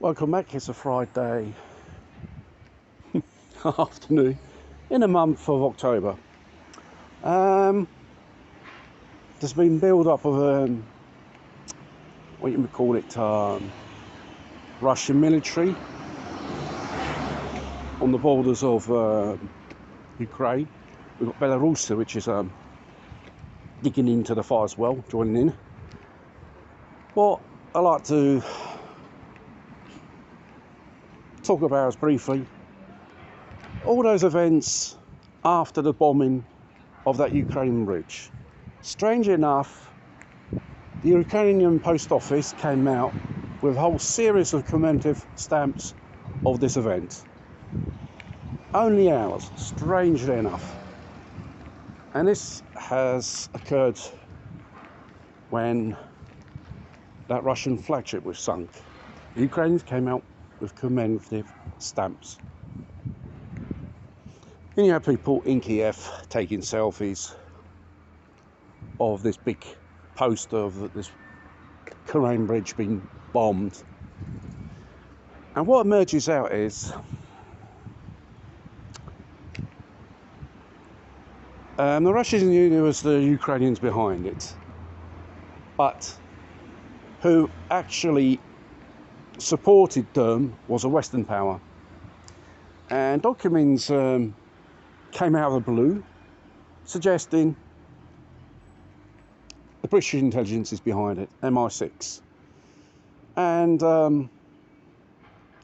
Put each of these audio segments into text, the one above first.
Welcome back. It's a Friday afternoon in the month of October. There's been build up of what you would call it, Russian military on the borders of Ukraine. We've got Belarus, which is digging into the fight as well, joining in. What I like to talk about is briefly all those events after the bombing of that Ukrainian bridge. Strangely enough, the Ukrainian post office came out with a whole series of commemorative stamps of this event. Only ours, strangely enough. And this has occurred when that Russian flagship was sunk. The Ukrainians came out with commemorative stamps. And you have people in Kiev taking selfies of this big poster of this Karain bridge being bombed. And what emerges out is the Russians knew there was the Ukrainians behind it, but who actually supported them was a Western power. And documents came out of the blue suggesting the British intelligence is behind it, MI6. And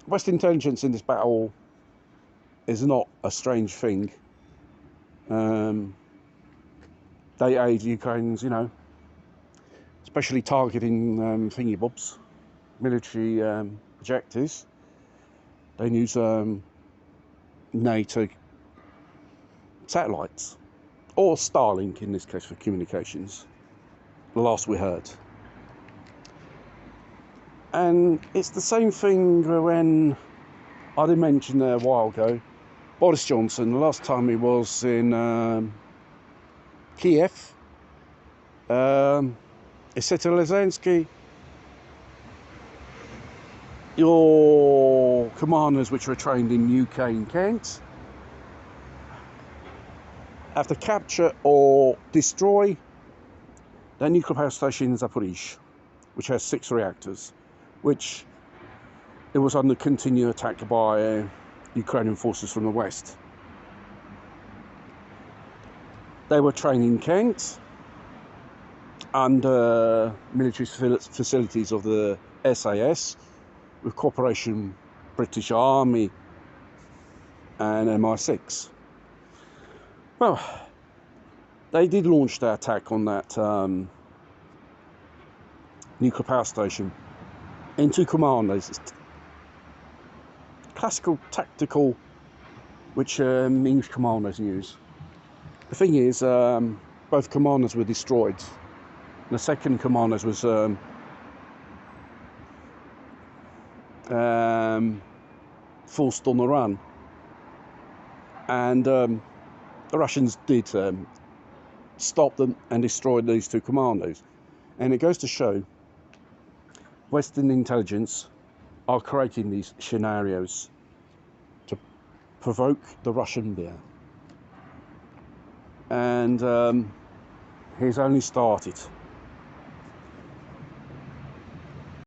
Western intelligence in this battle is not a strange thing. They aid Ukrainians, especially targeting thingy bobs, military objectives. They use NATO satellites, or Starlink in this case for communications, the last we heard. And it's the same thing when I did mention a while ago, Boris Johnson, the last time he was in Kiev, he said to Zelensky, your commanders which were trained in UK and Kent have to capture or destroy the nuclear power station in Zaporizhzhia, which has 6 reactors, which it was under continued attack by Ukrainian forces from the west. They were trained in Kent under military facilities of the SAS with cooperation British Army and MI6. Well, they did launch their attack on that nuclear power station in 2 commandos. It's classical tactical, which English commandos use. The thing is, both commanders were destroyed. The second commandos was forced on the run, and the Russians did stop them and destroyed these 2 commandos. And it goes to show Western intelligence are creating these scenarios to provoke the Russian fear. And he's only started.